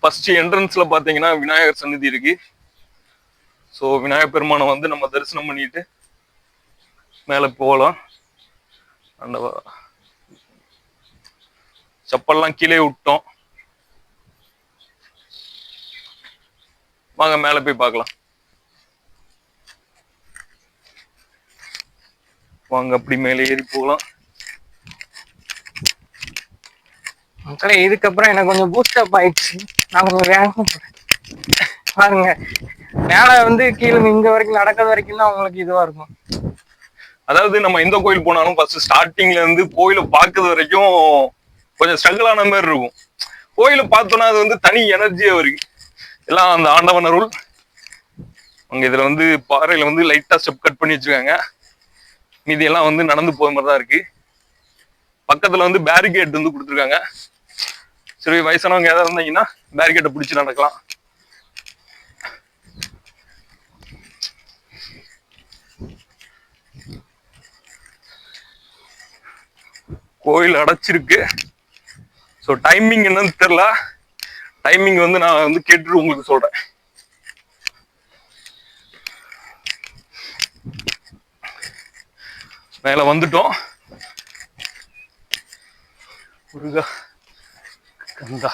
[SPEAKER 1] ஃபர்ஸ்ட் என்ட்ரன்ஸ்ல பாத்தீங்கன்னா விநாயகர் சந்நிதி இருக்கு. ஸோ விநாயகர் பெருமானை வந்து நம்ம தரிசனம் பண்ணிட்டு மேல போகலாம். அந்த செப்பல்லாம் கீழே விட்டோம். வாங்க மேல போய் பார்க்கலாம். வாங்க அப்படி மேலே ஏறி போகலாம்.
[SPEAKER 2] மக்களே, இதுக்கப்புறம் எனக்கு கொஞ்சம் பூஸ்டப் ஆயிடுச்சு. நான் கொஞ்சம் வேகமா போறேன். பாருங்க, மேல வந்து கீழே இங்க வரைக்கும் நடக்கிறது வரைக்கும் தான் உங்களுக்கு இதுவா இருக்கும்.
[SPEAKER 1] அதாவது நம்ம எந்த கோயில் போனாலும் ஃபர்ஸ்ட் ஸ்டார்டிங்ல இருந்து கோயிலை பார்க்கறது வரைக்கும் கொஞ்சம் ஸ்ட்ரகிள் ஆன மாதிரி இருக்கும். கோயிலை பார்த்தோன்னா அது வந்து தனி எனர்ஜியா இருக்கு. எல்லாம் அந்த ஆண்டவன் அருள். அங்க இதுல வந்து பாறையில வந்து லைட்டா ஸ்டெப் கட் பண்ணி வச்சிருக்காங்க. மீதி எல்லாம் வந்து நடந்து போற மாதிரி தான் இருக்கு. பக்கத்துல வந்து பேரிகேட் வந்து கொடுத்துருக்காங்க. சரி, வயசானவங்க ஏதாவது இருந்தீங்கன்னா பேரிகேட்டை பிடிச்சி நடக்கலாம். கோயில் அடைச்சிருக்கு. ஸோ டைமிங் என்னன்னு தெரியல. டைமிங் வந்து நான் வந்து கேட்டுட்டு உங்களுக்கு சொல்றேன். மேல வந்துட்டோம். முருகா கந்தா.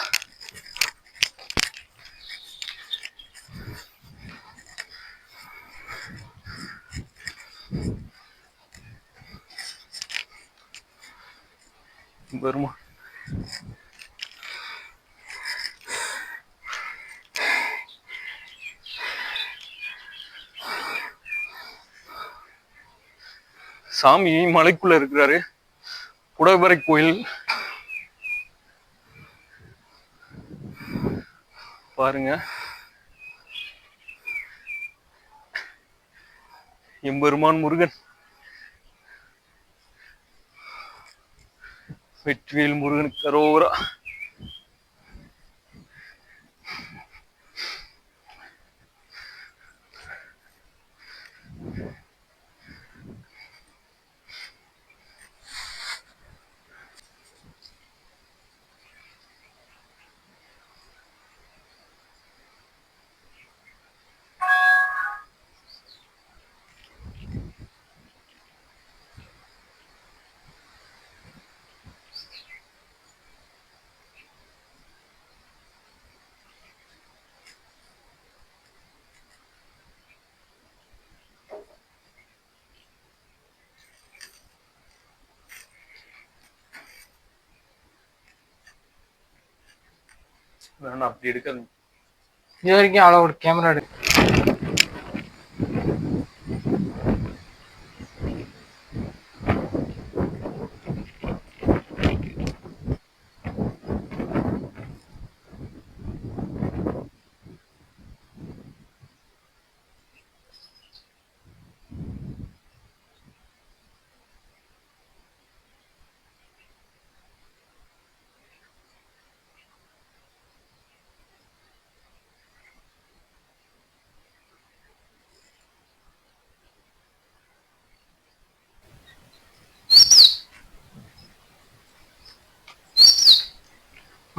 [SPEAKER 1] வருமா சாமி மலைக்குள்ள இருக்கிறாரு. குடவரை கோயில் பாருங்க. எம்பெருமான் முருகன், வெற்றிவேல் முருகனுக்கு அரோகரா. வேணா அப்படி எடுக்காது.
[SPEAKER 2] இது வரைக்கும் அவ்வளோ ஒரு கேமரா எடுக்கு.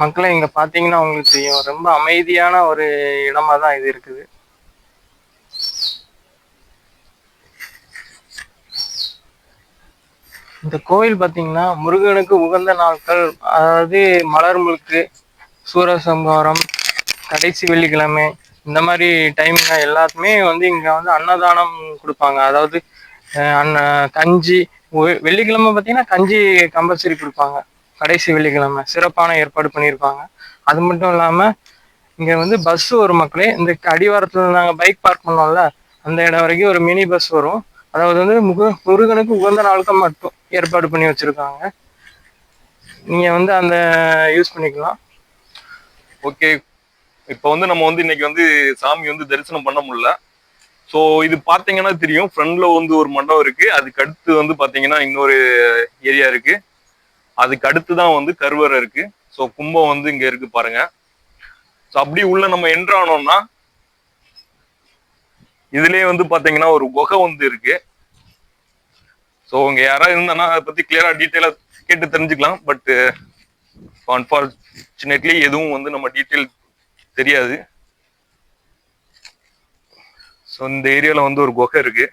[SPEAKER 2] மக்களை இங்க பாத்தீங்கன்னா உங்களுக்கு தெரியும், ரொம்ப அமைதியான ஒரு இடமா தான் இது இருக்குது. இந்த கோயில் பார்த்தீங்கன்னா முருகனுக்கு உகந்த நாட்கள், அதாவது மலர் முழுக்கு, சூரசம்ஹாரம், கடைசி வெள்ளிக்கிழமை, இந்த மாதிரி டைம்ல எல்லாத்துமே வந்து இங்க வந்து அன்னதானம் கொடுப்பாங்க. அதாவது கஞ்சி, வெள்ளிக்கிழமை பார்த்தீங்கன்னா கஞ்சி கம்பல்சரி கொடுப்பாங்க. கடைசி வெள்ளிக்கிழமை சிறப்பான ஏற்பாடு பண்ணியிருப்பாங்க. அது மட்டும் இல்லாம இங்க வந்து பஸ் வரும் மக்களே. இந்த அடிவாரத்துல நாங்கள் பைக் பார்க் பண்ணோம்ல, அந்த இடம் வரைக்கும் ஒரு மினி பஸ் வரும். அதாவது வந்து முருகனுக்கு உகந்த நாளுக்கு மட்டும் ஏற்பாடு பண்ணி வச்சிருக்காங்க. நீங்க வந்து அந்த யூஸ் பண்ணிக்கலாம்.
[SPEAKER 1] ஓகே, இப்போ வந்து நம்ம வந்து இன்னைக்கு வந்து சாமி வந்து தரிசனம் பண்ண முடியல. ஸோ இது பார்த்தீங்கன்னா தெரியும், ஃப்ரண்ட்ல வந்து ஒரு மண்டபம் இருக்கு, அதுக்கு அடுத்து வந்து பார்த்தீங்கன்னா இன்னொரு ஏரியா இருக்கு, அதுக்கு அடுத்து தான் வந்து கருவறை இருக்கு. ஸோ கும்பம் வந்து இங்க இருக்கு பாருங்க. ஸோ அப்படி உள்ள நம்ம என்ட்ரு ஆனோம்னா இதுலயே வந்து பாத்தீங்கன்னா ஒரு குகை வந்து இருக்கு. ஸோ இங்க யாராவது இருந்தாங்கன்னா அதை பத்தி கிளியரா டீட்டெயிலா கேட்டு தெரிஞ்சுக்கலாம். பட் அன்பார்ச்சுனேட்லி எதுவும் வந்து நம்ம டீட்டெயில் தெரியாது. ஸோ இந்த ஏரியால வந்து ஒரு குகை இருக்கு.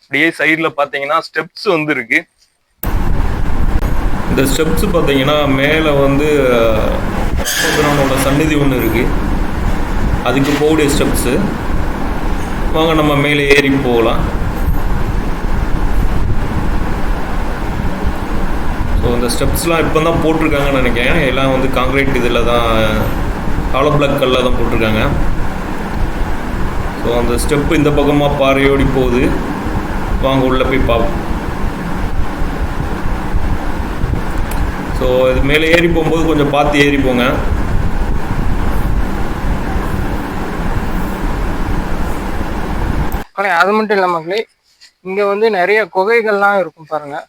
[SPEAKER 1] அப்படியே சைட்ல பாத்தீங்கன்னா ஸ்டெப்ஸ் வந்து இருக்கு.
[SPEAKER 3] இந்த ஸ்டெப்ஸ் பார்த்தீங்கன்னா மேலே வந்து ராமபிரானோட சந்நிதி ஒன்று இருக்குது, அதுக்கு போகக்கூடிய ஸ்டெப்ஸு. வாங்க நம்ம மேலே ஏறி போகலாம். ஸோ இந்த ஸ்டெப்ஸ்லாம் இப்போ தான் போட்டிருக்காங்கன்னு நினைக்கிறேன். எல்லாம் வந்து காங்கிரீட் இதில் தான், ஹாலோ பிளாக் கல்லில் தான் போட்டிருக்காங்க. ஸோ அந்த ஸ்டெப்பு இந்த பக்கமாக பாறையோடி போகுது. வாங்க உள்ளே போய் பார்ப்போம். ஸோ இது மேலே ஏறி போகும்போது கொஞ்சம் பார்த்து ஏறி போங்க.
[SPEAKER 2] அது மட்டும் இல்லை மக்களே, இங்க வந்து நிறைய குகைகள்லாம் இருக்கும் பாருங்க.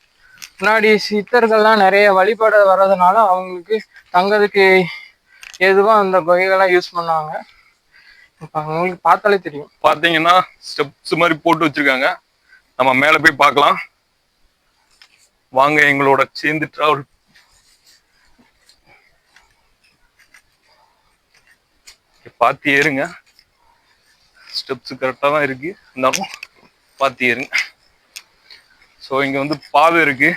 [SPEAKER 2] முன்னாடி சித்தர்கள்லாம் நிறைய வழிபாடு வர்றதுனால அவங்களுக்கு தங்கறதுக்கு எதுவா அந்த குகைகள்லாம் யூஸ் பண்ணாங்க. உங்களுக்கு பார்த்தாலே தெரியும்.
[SPEAKER 1] பாத்தீங்கன்னா ஸ்டெப்ஸ் மாதிரி போட்டு வச்சிருக்காங்க. நம்ம மேல போய் பார்க்கலாம். வாங்க எங்களோட சேர்ந்து டிராவல். பார்த்து ஏறுங்க. ஸ்டெப்ஸ் கரெக்டாக தான் இருக்கு, இருந்தாலும் பார்த்து ஏறுங்க. ஸோ இங்க வந்து பாதை இருக்கு,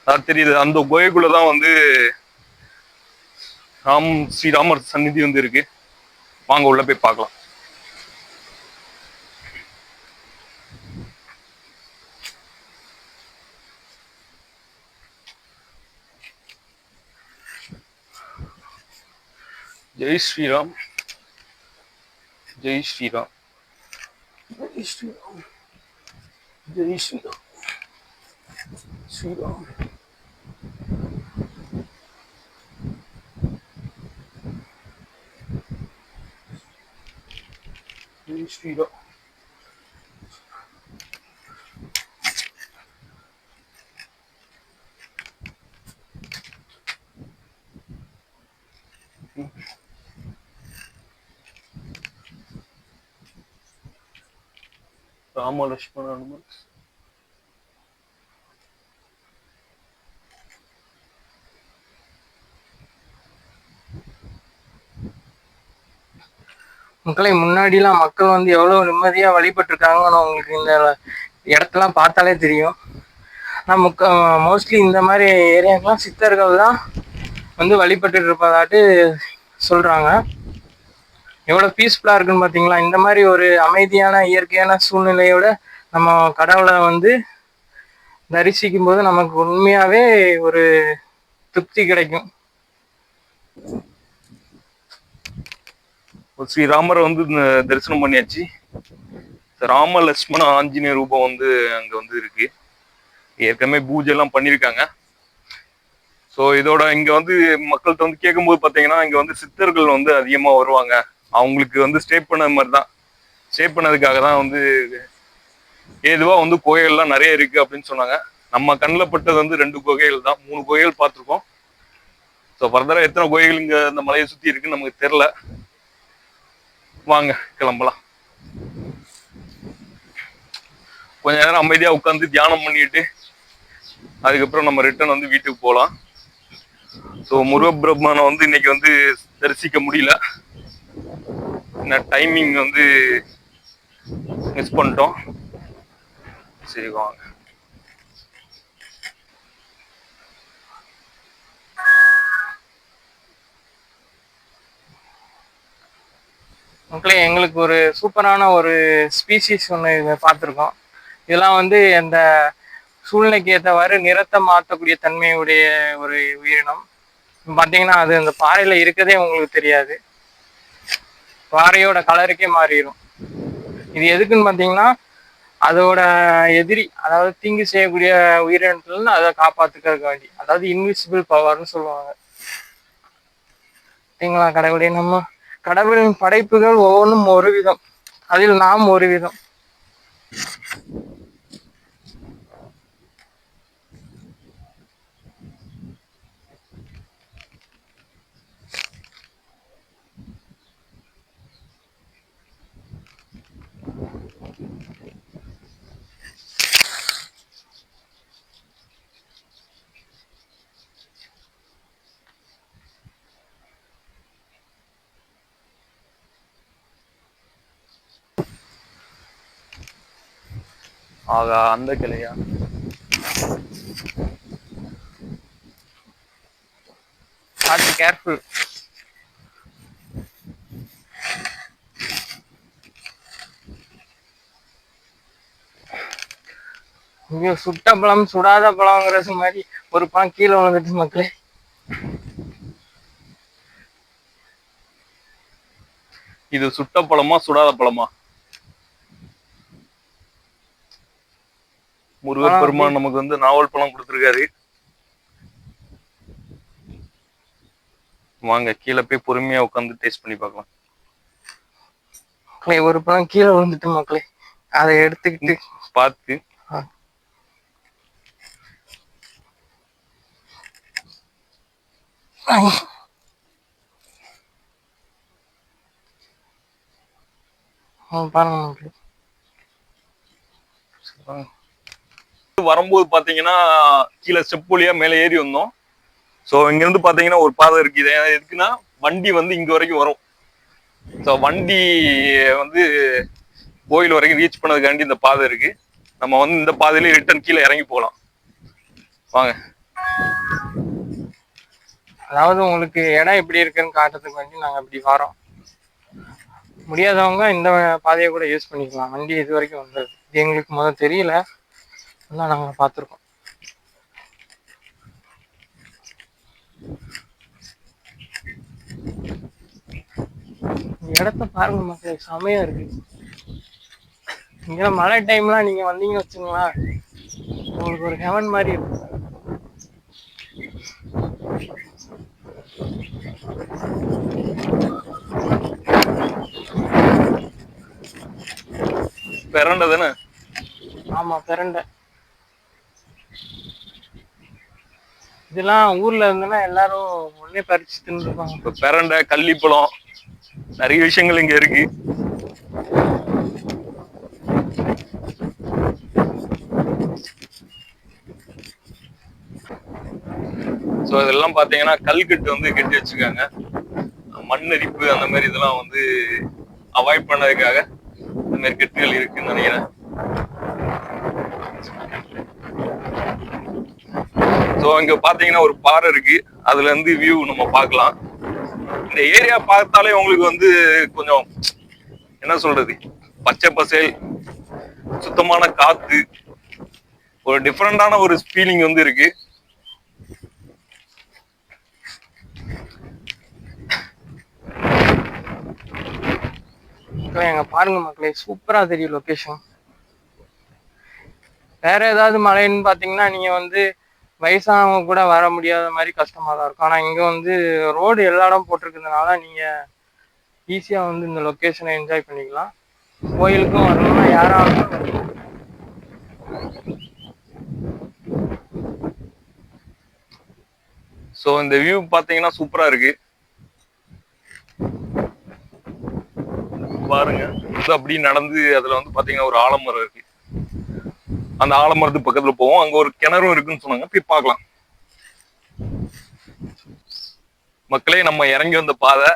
[SPEAKER 1] அது தெரியுது. அந்த குகைக்குள்ளதான் வந்து ஸ்ரீராமர் சந்நிதி வந்து இருக்கு. வாங்க உள்ள போய் பார்க்கலாம். ஜெய் ஸ்ரீராம், ஜெய் ஸ்ரீராம், ஜெய் ஸ்ரீராம், ஜெய் ஸ்ரீராம், ஸ்ரீராம். ஜெய் ஸ்ரீராம். ராம லட்சுமண அனுமன்.
[SPEAKER 2] மக்களை முன்னாடிலாம் மக்கள் வந்து எவ்வளவு நிம்மதியா வழிபட்டு இருக்காங்கன்னு உங்களுக்கு இந்த இடத்தெல்லாம் பார்த்தாலே தெரியும். ஆனால் மோஸ்ட்லி இந்த மாதிரி ஏரியாக்கெல்லாம் சித்தர்கள் தான் வந்து வழிபட்டு இருப்பதாட்டு சொல்றாங்க. எவ்வளவு பீஸ்ஃபுல்லா இருக்குன்னு பாத்தீங்களா? இந்த மாதிரி ஒரு அமைதியான இயற்கையான சூழ்நிலையோட நம்ம கடவுளை வந்து தரிசிக்கும் போது நமக்கு உண்மையாவே ஒரு திருப்தி கிடைக்கும்.
[SPEAKER 1] ஸ்ரீராமரை வந்து தரிசனம் பண்ணியாச்சு. ராம லட்சுமண ஆஞ்சநேய ரூபம் வந்து அங்க வந்து இருக்கு. ஏற்கனவே பூஜை எல்லாம் பண்ணியிருக்காங்க. ஸோ இதோட இங்க வந்து மக்கள்கிட்ட வந்து கேட்கும்போது பார்த்தீங்கன்னா இங்க வந்து சித்தர்கள் வந்து அதிகமாக வருவாங்க, அவங்களுக்கு வந்து ஸ்டே பண்ண மாதிரி தான், ஸ்டே பண்ணதுக்காக தான் வந்து ஏதுவா வந்து கோயிலெல்லாம் நிறைய இருக்கு அப்படின்னு சொன்னாங்க. நம்ம கண்ணில் பட்டது வந்து 2 குகைகள் தான், 3 குகைகள் பார்த்துருக்கோம். ஸோ ஃபர்தரா எத்தனை கோயில்கள் இங்க இந்த மலையை சுத்தி இருக்குன்னு நமக்கு தெரியல. வாங்க கிளம்பலாம். கொஞ்ச நேரம் அமைதியா உட்காந்து தியானம் பண்ணிட்டு அதுக்கப்புறம் நம்ம ரிட்டர்ன் வந்து வீட்டுக்கு போகலாம். ஸோ முருகபிரம்மனை வந்து இன்னைக்கு வந்து தரிசிக்க முடியல, டைமிங் வந்து மிஸ் பண்ணிட்டோம். சரி வாங்க.
[SPEAKER 2] மக்களே, எங்களுக்கு ஒரு சூப்பரான ஒரு ஸ்பீசிஸ் ஒன்று பார்த்துருக்கோம். இதெல்லாம் வந்து அந்த சூழ்நிலைக்கு ஏற்றவாறு நிறத்தை மாற்றக்கூடிய தன்மையுடைய ஒரு உயிரினம். பார்த்தீங்கன்னா அது அந்த பாறையில் இருக்கதே உங்களுக்கு தெரியாது, பாறையோட கலருக்கே மாறிடும். இது எதுக்குன்னு பார்த்தீங்கன்னா அதோட எதிரி, அதாவது தீங்கு செய்யக்கூடிய உயிரினத்துலேருந்து அதை காப்பாற்றுக்கிறதுக்கு வேண்டி, அதாவது இன்விசிபிள் பவர்னு சொல்லுவாங்க. சரிங்களா? நம்ம கடவுளின் படைப்புகள் ஒவ்வொன்றும் ஒரு விதம், அதில் நாம் ஒரு விதம்.
[SPEAKER 1] ஆகா, அந்த கிளையா?
[SPEAKER 2] பார்த்து கேர்ஃபுல். இங்க சுட்ட பழம் சுடாத பழம்ங்கிறது மாதிரி ஒரு பழம் கீழே விழுந்துட்டு மக்களே.
[SPEAKER 1] இது சுட்ட பழமா சுடாத பழமா? முருகப்பெருமான் நமக்கு வந்து நாவல் பழம் கொடுத்துருக்காரு. வாங்க கீழே போய் பொறுமையா உட்காந்து டேஸ்ட் பண்ணி பார்க்கலாம்.
[SPEAKER 2] ஒரு பழம் கீழே விழுந்துட்டு மக்களே, அதை எடுத்துக்கிட்டு
[SPEAKER 1] பார்த்து
[SPEAKER 2] பாருங்க மக்களே.
[SPEAKER 1] வரும்போது பாத்தீங்கன்னா கீழே ஸ்டெப் வழியா மேலே ஏறி வந்தோம். ஸோ இங்க இருந்து பாத்தீங்கன்னா ஒரு பாதை இருக்கு. இது எதுக்குன்னா வண்டி வந்து இங்க வரைக்கும் வரும். ஸோ வண்டி வந்து கோயில் வரைக்கும் ரீச் பண்ணதுக்காண்டி இந்த பாதை இருக்கு. நம்ம வந்து இந்த பாதையில ரிட்டர்ன் கீழே இறங்கி போகலாம். வாங்க.
[SPEAKER 2] அதாவது உங்களுக்கு இடம் எப்படி இருக்குன்னு காட்டுறதுக்கு வேண்டி நாங்க அப்படி வரோம். முடியாதவங்க இந்த பாதையை கூட யூஸ் பண்ணிக்கலாம். வண்டி இது வரைக்கும் வந்தது இது எங்களுக்கு முதல்ல தெரியல, நாங்க பார்த்துருக்கோம். இடத்த பாருங்க மக்களே, செமையா இருக்கு. இங்க மழை டைம்லாம் நீங்க வந்தீங்கன்னு வச்சுங்களா, உங்களுக்கு ஒரு ஹெவன் மாதிரி இருக்கும்.
[SPEAKER 1] பெரண்டை தானே?
[SPEAKER 2] ஆமா, பெரண்டை. இதெல்லாம் ஊர்ல இருந்தனா எல்லாரும் ஒன்னே பறிச்சு தின்னுருப்பாங்க.
[SPEAKER 1] இப்ப பெரண்டை, கள்ளிப்பழம், நிறைய விஷயங்கள் இங்க இருக்கு. ஸோ இதெல்லாம் பாத்தீங்கன்னா கல்கட்டு வந்து கட்டி வச்சிருக்காங்க. மண்ணரிப்பு அந்த மாதிரி இதெல்லாம் வந்து அவாய்ட் பண்ணதுக்காக இந்த மாதிரி கட்டுகள் இருக்குன்னு நினைக்கிறேன். ஸோ இங்க பாத்தீங்கன்னா ஒரு பாறை இருக்கு, அதுல இருந்து வியூ நம்ம பார்க்கலாம். இந்த ஏரியா பார்த்தாலே உங்களுக்கு வந்து கொஞ்சம் என்ன சொல்றது, பச்சை பசேல், சுத்தமான காத்து, ஒரு டிஃப்ரெண்டான ஒரு ஃபீலிங் வந்து இருக்கு.
[SPEAKER 2] எங்க பாருங்க மக்களே, சூப்பரா தெரியும் லொகேஷன். வேற ஏதாவது மலைன்னு பாத்தீங்கன்னா நீங்க வந்து வயசானவங்க கூட வர முடியாத மாதிரி கஷ்டமா தான் இருக்கும். ஆனா இங்க வந்து ரோடு எல்லா இடம் போட்டிருக்கிறதுனால நீங்க ஈஸியா வந்து இந்த லொகேஷனை என்ஜாய் பண்ணிக்கலாம். கோயிலுக்கும் வரணும்னா யாராவது
[SPEAKER 1] ஸோ இந்த வியூ பார்த்தீங்கன்னா சூப்பரா இருக்கு பாருங்க. இது அப்படி நடந்து அதுல வந்து பாத்தீங்கன்னா ஒரு ஆலமரம் இருக்கு. அந்த ஆலமரத்து பக்கத்துல போவோம். அங்க ஒரு கிணறும் இருக்குன்னு சொன்னாங்க, போய் பார்க்கலாம். மக்களே, நம்ம இறங்கி வந்த பாதை.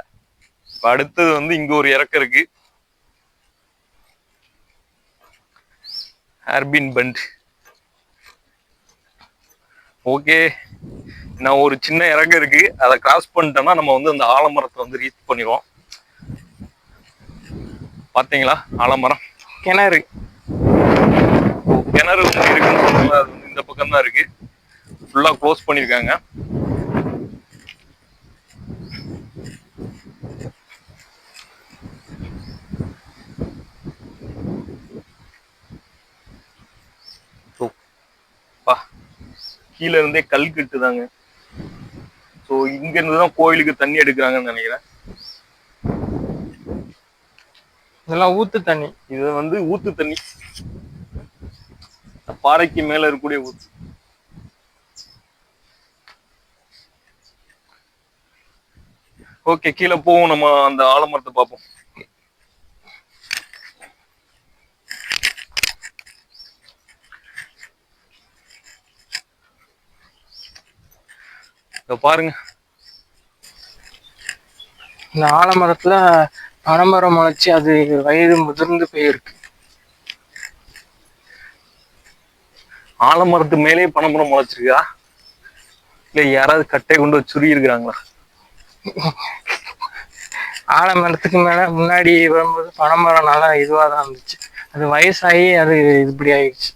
[SPEAKER 1] அடுத்தது வந்து இங்க ஒரு இறக்கம் இருக்கு, ஹேர்பின் பண்ட். ஓகே, நான் ஒரு சின்ன இறக்கம் இருக்கு, அதை கிராஸ் பண்ணிட்டோம்னா நம்ம வந்து அந்த ஆலமரத்தை வந்து ரீச் பண்ணிடுவோம். பாத்தீங்களா ஆலமரம்,
[SPEAKER 2] கிணறு
[SPEAKER 1] கிணறு வந்து இருக்குன்னு சொன்னாங்க. அது வந்து இந்த பக்கம் தான் இருக்கு, ஃபுல்லா க்ளோஸ் பண்ணிருக்காங்க. கீழே இருந்தே கல் கட்டுதாங்க. ஸோ இங்க இருந்துதான் கோயிலுக்கு தண்ணி எடுக்கிறாங்கன்னு நினைக்கிறேன்.
[SPEAKER 2] இதெல்லாம் ஊத்து தண்ணி.
[SPEAKER 1] இது வந்து ஊத்து தண்ணி, பாறைக்கு மேல இருக்கக்கூடிய ஊத்து. ஓகே, கீழே போவோம், நம்ம அந்த ஆலமரத்தை பார்ப்போம். பாருங்க,
[SPEAKER 2] இந்த ஆலமரத்துல பனைமரம் முளைச்சு அது வயது முதிர்ந்து போயிருக்கு.
[SPEAKER 1] ஆலமரத்து மேலே பனைமரம் முளைச்சிருக்கா இல்ல யாராவது கட்டை கொண்டு சுருகி இருக்கிறாங்களா?
[SPEAKER 2] ஆலமரத்துக்கு மேல முன்னாடி வரும்போது பனைமரம் நல்லா இதுவா தான் இருந்துச்சு, அது வயசாகி அது இப்படி ஆயிடுச்சு.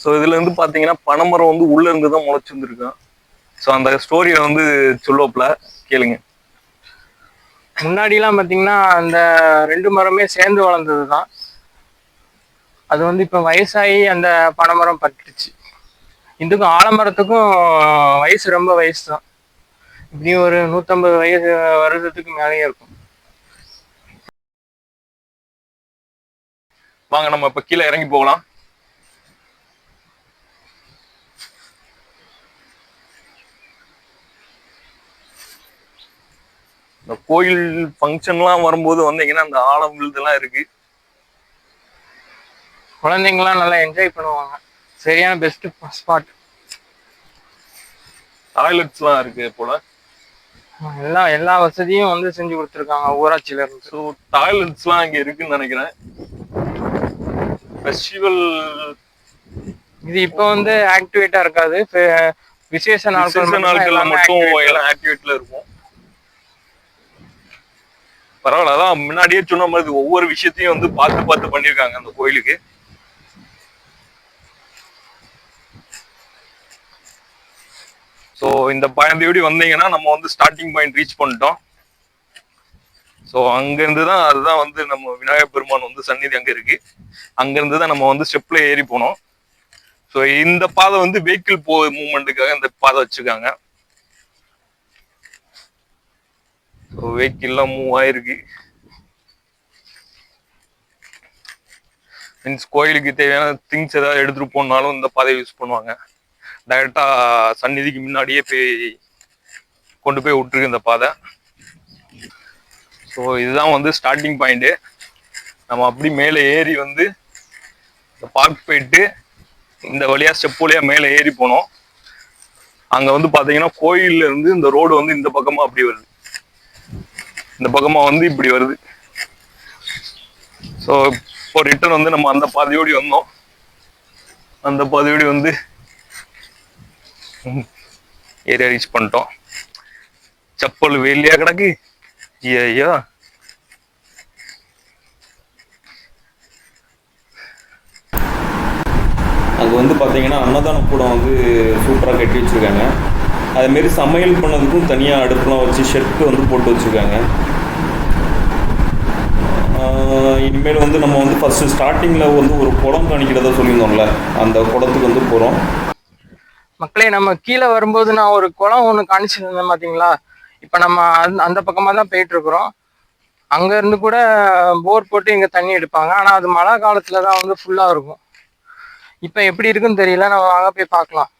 [SPEAKER 1] ஸோ இதுல இருந்து பாத்தீங்கன்னா பனைமரம் வந்து உள்ள இருந்து தான் முளைச்சு வந்துருக்கான். ஸோ அந்த ஸ்டோரியை வந்து சொல்லுவாப்ல, கேளுங்க.
[SPEAKER 2] முன்னாடிலாம் பார்த்தீங்கன்னா அந்த 2 மரமே சேர்ந்து வளர்ந்தது தான். அது வந்து இப்போ வயசாகி அந்த பனைமரம் பட்டுருச்சு. இதுக்கும் ஆலமரத்துக்கும் வயசு ரொம்ப வயசு தான், இப்படியும் ஒரு 150 வயசு வருஷத்துக்கு மேலேயே இருக்கும்.
[SPEAKER 1] வாங்க நம்ம இப்ப கீழே இறங்கி போகலாம். இந்த கோயில் ஃபங்க்ஷன்லாம் வரும்போது வந்தீங்கன்னா அந்த ஆலம் விழுதெல்லாம் இருக்கு.
[SPEAKER 2] குழந்தைங்களாம் நல்லா என்ஜாய் பண்ணுவாங்க, சரியான பெஸ்ட் ஸ்பாட்.
[SPEAKER 1] டாய்லெட்ஸ்லாம் இருக்கு போல,
[SPEAKER 2] எல்லா வசதியும் வந்து செஞ்சு கொடுத்துருக்காங்க ஊராட்சியில இருந்து.
[SPEAKER 1] ஸோ டாய்லெட்ஸ்லாம் இங்க இருக்குன்னு நினைக்கிறேன். ஃபெஸ்டிவல்
[SPEAKER 2] இது இப்போ வந்து ஆக்டிவேட்டா இருக்காது, விசேஷ
[SPEAKER 1] நாட்கள்ல மட்டும் எல்லாம் ஆக்டிவேட்ல இருக்கும். பரவாயில்ல, அதான் முன்னாடியே சொன்ன மாதிரி ஒவ்வொரு விஷயத்தையும் வந்து பார்த்து பார்த்து பண்ணிருக்காங்க அந்த கோயிலுக்கு. ஸோ இந்த பாயந்தியோடி வந்தீங்கன்னா நம்ம வந்து ஸ்டார்டிங் பாயிண்ட் ரீச் பண்ணிட்டோம். ஸோ அங்கிருந்து தான், அதுதான் வந்து நம்ம விநாயகர் பெருமான் வந்து சந்நிதி அங்க இருக்கு. அங்கிருந்து தான் நம்ம வந்து ஸ்டெப்ல ஏறி போனோம். ஸோ இந்த பாதை வந்து வெஹிக்கிள் மூவ்மெண்ட்டுக்காக இந்த பாதை வச்சிருக்காங்க. ஸோ வெஹிக்கிள்லாம் மூவ் ஆயிருக்கு. மீன்ஸ் கோயிலுக்கு தேவையான திங்ஸ் ஏதாவது எடுத்துட்டு போனாலும் இந்த பாதையை யூஸ் பண்ணுவாங்க. டைரக்டா சந்நிதிக்கு முன்னாடியே போய் கொண்டு போய் விட்டுருக்கு இந்த பாதை. ஸோ இதுதான் வந்து ஸ்டார்டிங் பாயிண்ட். நம்ம அப்படி மேலே ஏறி வந்து இந்த பார்க் போயிட்டு இந்த வழியா ஸ்டெப் வழியா மேலே ஏறி போனோம். அங்க வந்து பாத்தீங்கன்னா கோயில்ல இருந்து இந்த ரோடு வந்து இந்த பக்கமா அப்படி வருது, இந்த பக்கமா வந்து இப்படி வருது. ஸோ இப்போ ரிட்டர்ன் வந்து நம்ம அந்த பாதையோடி வந்தோம். அந்த பாதையோடி வந்து ஏரியா ரீச் பண்ணிட்டோம். செப்பல் வெளியா கிடக்கு. ஐயா,
[SPEAKER 3] அங்கே வந்து பார்த்தீங்கன்னா அன்னதான கூடம் வந்து சூப்பராக கட்டி வச்சுருக்காங்க. அதுமாரி சமையல் பண்ணதுக்கும் தனியாக அடுப்புலாம் வச்சு ஷெட்டு வந்து போட்டு வச்சுருக்காங்க. இனிமேல் வந்து நம்ம வந்து ஃபஸ்ட்டு ஸ்டார்டிங்கில் வந்து ஒரு குளம் காணிக்கிறதா சொல்லியிருந்தோம்ல, அந்த குளத்துக்கு வந்து போகிறோம்.
[SPEAKER 2] மக்களே, நம்ம கீழே வரும்போது நான் ஒரு குளம் ஒன்று காணிச்சிருந்தேன் பார்த்தீங்களா? இப்போ நம்ம அந்த பக்கமாக தான் போயிட்டு இருக்கிறோம். அங்கேருந்து கூட போர் போட்டு இங்கே தண்ணி எடுப்பாங்க. ஆனால் அது மழை காலத்தில் தான் வந்து ஃபுல்லாக இருக்கும். இப்போ எப்படி இருக்குன்னு தெரியல, நம்ம வாங்க போய் பார்க்கலாம்.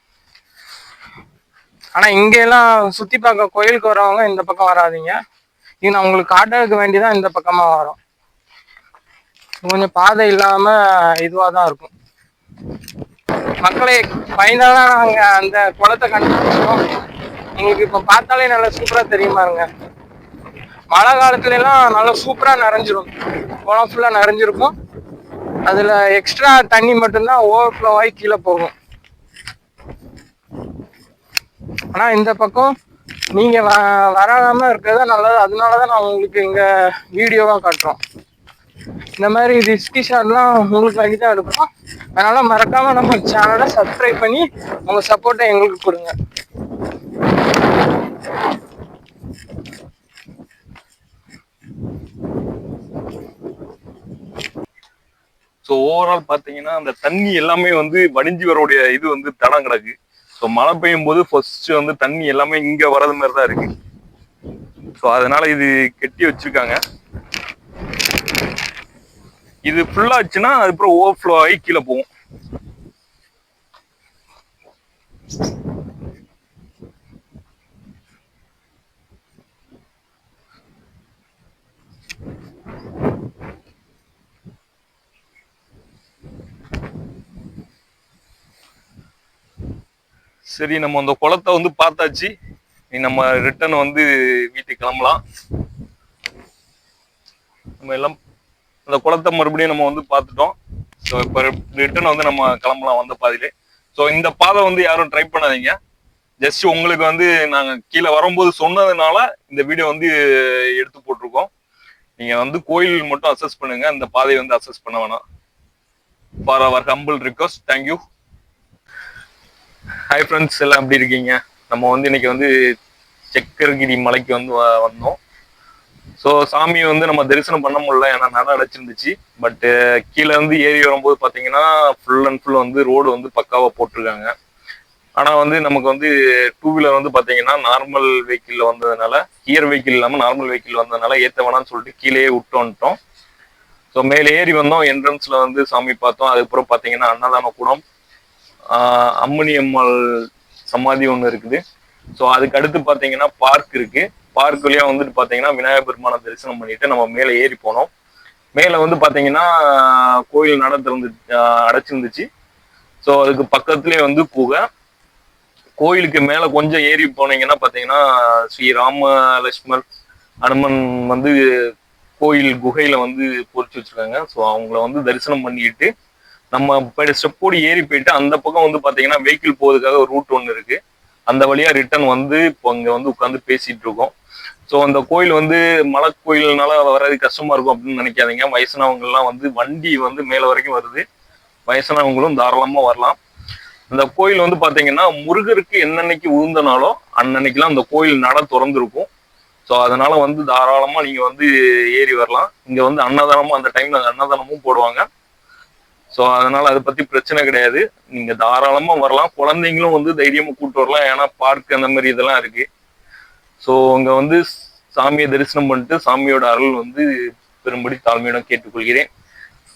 [SPEAKER 2] ஆனால் இங்கெல்லாம் சுற்றி பார்க்க கோயிலுக்கு வரவங்க இந்த பக்கம் வராதிங்க. இது நான் உங்களுக்கு காட்டுறதுக்கு வேண்டி தான் இந்த பக்கமாக வரோம். கொஞ்சம் பாதை இல்லாமல் இதுவாக தான் இருக்கும். மக்களே, ஃபைனலாக நாங்கள் அந்த குளத்தை கண்டுபிடிச்சோம். உங்களுக்கு இப்போ பார்த்தாலே நல்லா சூப்பராக தெரியுமா இருங்க. மழை காலத்துல எல்லாம் நல்லா சூப்பராக நிறைஞ்சிரும். குளம் ஃபுல்லாக நிறைஞ்சிருக்கும். அதில் எக்ஸ்ட்ரா தண்ணி மட்டும்தான் ஓவர்ஃப்ளோ ஆகி கீழே போகும். ஆனால் இந்த பக்கம் நீங்கள் வராமல் இருக்கிறதா நல்லது. அதனால தான் நான் உங்களுக்கு இங்கே வீடியோவாக காட்டுறோம். இந்த மாதிரி ரிஸ்கி ஷாட்லாம் உங்களுக்கு வேண்டி தான் எடுக்கிறோம். அதனால மறக்காம நம்ம சேனலை சப்ஸ்கிரைப் பண்ணி உங்க சப்போர்ட்டை எங்களுக்கு கொடுங்க.
[SPEAKER 1] ஸோ ஓவரால் பார்த்தீங்கன்னா அந்த தண்ணி எல்லாமே வந்து வடிஞ்சு வரக்கூடிய இது வந்து தடம் கிடக்கு. ஸோ மழை பெய்யும் போது ஃபர்ஸ்ட் வந்து தண்ணி எல்லாமே இங்க வரது மாதிரி தான் இருக்கு. ஸோ அதனால இது கெட்டி வச்சிருக்காங்க. இது ஃபுல்லாச்சுன்னா அதுக்கப்புறம் ஓவர்ஃப்ளோ ஆகி கீழே போகும். சரி, நம்ம அந்த குளத்தை வந்து பார்த்தாச்சு. நம்ம ரிட்டர்ன் வந்து வீட்டுக்கு கிளம்பலாம். நம்ம எல்லாம் அந்த குளத்தை மறுபடியும் நம்ம வந்து பார்த்துட்டோம். ஸோ இப்போ ரிட்டர்ன் வந்து நம்ம கிளம்பலாம் வந்த பாதையிலே. ஸோ இந்த பாதை வந்து யாரும் ட்ரை பண்ணாதீங்க. ஜஸ்ட் உங்களுக்கு வந்து நாங்கள் கீழே வரும்போது சொன்னதுனால இந்த வீடியோ வந்து எடுத்து போட்டிருக்கோம். நீங்கள் வந்து கோயில் மட்டும் அசஸ் பண்ணுங்க, இந்த பாதையை வந்து அசஸ் பண்ண வேணாம். For our humble request. Thank you. Hi friends, எல்லாம் எப்படி இருக்கீங்க? நம்ம வந்து இன்னைக்கு வந்து சக்கரகிரி மலைக்கு வந்து வந்தோம். ஸோ சாமியை வந்து நம்ம தரிசனம் பண்ண முடியல, ஏன்னா நட அடைச்சிருந்துச்சு. பட் கீழே வந்து ஏறி வரும்போது பார்த்தீங்கன்னா ஃபுல் அண்ட் ஃபுல் வந்து ரோடு வந்து பக்காவாக போட்டிருக்காங்க. ஆனால் வந்து நமக்கு வந்து டூ வீலர் வந்து பார்த்தீங்கன்னா நார்மல் வெஹிக்கிளில் வந்ததுனால, கியர் வெஹிக்கிள் இல்லாமல் நார்மல் வெஹிக்கிள் வந்ததுனால ஏற்ற வேணாம்னு சொல்லிட்டு கீழே விட்டு வந்துட்டோம். ஸோ மேலே ஏறி வந்தோம், என்ட்ரன்ஸில் வந்து சாமி பார்த்தோம். அதுக்கப்புறம் பார்த்தீங்கன்னா அன்னதான கூடம், அம்மணி அம்மாள் சமாதி ஒன்று இருக்குது. ஸோ அதுக்கு அடுத்து பார்த்தீங்கன்னா பார்க் இருக்கு. பார்க் வழியா வந்துட்டு பார்த்தீங்கன்னா விநாயகர் பெருமானை தரிசனம் பண்ணிட்டு நம்ம மேலே ஏறி போனோம். மேலே வந்து பார்த்தீங்கன்னா கோயில் நட திறந்து அடைச்சிருந்துச்சு. ஸோ அதுக்கு பக்கத்துலேயே வந்து குகை. கோயிலுக்கு மேலே கொஞ்சம் ஏறி போனீங்கன்னா பார்த்தீங்கன்னா ஸ்ரீ ராம லட்சுமண் அனுமன் வந்து கோயில் குகையில வந்து பொறிச்சு வச்சிருக்காங்க. ஸோ அவங்கள வந்து தரிசனம் பண்ணிட்டு நம்ம ஸ்டெப்போடு ஏறி போயிட்டு அந்த பக்கம் வந்து பார்த்தீங்கன்னா வெஹிக்கிள் போகிறதுக்காக ஒரு ரூட் ஒன்று இருக்கு. அந்த வழியா ரிட்டர்ன் வந்து இப்போ இங்கே வந்து உட்காந்து பேசிட்டு இருக்கோம். ஸோ அந்த கோயில் வந்து மலை கோயில்னால வர்றது கஷ்டமா இருக்கும் அப்படின்னு நினைக்காதீங்க. வயசானவங்கலாம் வந்து வண்டி வந்து மேலே வரைக்கும் வருது. வயசானவங்களும் தாராளமாக வரலாம். அந்த கோயில் வந்து பார்த்தீங்கன்னா முருகருக்கு என்னன்னைக்கு உழுந்தனாலோ அன்னன்னைக்கெல்லாம் அந்த கோயில் நட திறந்துருக்கும். ஸோ அதனால வந்து தாராளமாக நீங்கள் வந்து ஏறி வரலாம். இங்கே வந்து அன்னதானமும் அந்த டைம்ல அன்னதானமும் போடுவாங்க. ஸோ அதனால அதை பற்றி பிரச்சனை கிடையாது. நீங்கள் தாராளமாக வரலாம். குழந்தைங்களும் வந்து தைரியமாக கூப்பிட்டு வரலாம். ஏன்னா பார்க் அந்த மாதிரி இதெல்லாம் இருக்கு. ஸோ அங்கே வந்து சாமியை தரிசனம் பண்ணிட்டு சாமியோட அருள் வந்து பெரும்படி தாழ்மையுடன் கேட்டுக்கொள்கிறேன்.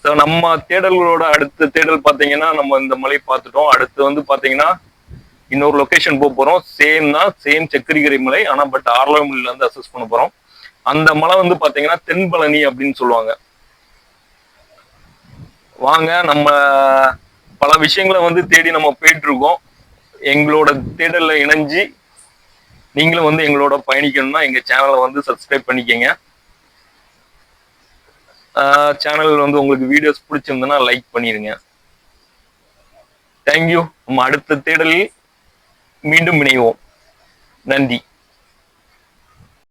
[SPEAKER 1] ஸோ நம்ம தேடல்களோட அடுத்த தேடல் பார்த்தீங்கன்னா நம்ம இந்த மலை பார்த்துட்டோம். அடுத்து வந்து பார்த்தீங்கன்னா இன்னொரு லொக்கேஷன் போக போகிறோம். சேம் தான், சேம் சக்கரகிரி மலை. ஆனால் பட் ஆர்லவமலையில இருந்து அசஸ் பண்ண போகிறோம். அந்த மலை வந்து பார்த்தீங்கன்னா தென்பழனி அப்படின்னு சொல்லுவாங்க. வாங்க, நம்ம பல விஷயங்களை வந்து தேடி நம்ம போயிட்டு இருக்கோம். எங்களோட தேடல்ல இணைஞ்சு நீங்களும் வந்து எங்களோட பயணிக்கணும்னா எங்க சேனலை வந்து சப்ஸ்கிரைப் பண்ணிக்கங்க. சேனல் வந்து உங்களுக்கு வீடியோஸ் பிடிச்சிருந்ததுன்னா லைக் பண்ணிடுங்க. தேங்க்யூ. நம்ம அடுத்த தேடலில் மீண்டும் இணைவோம். நன்றி.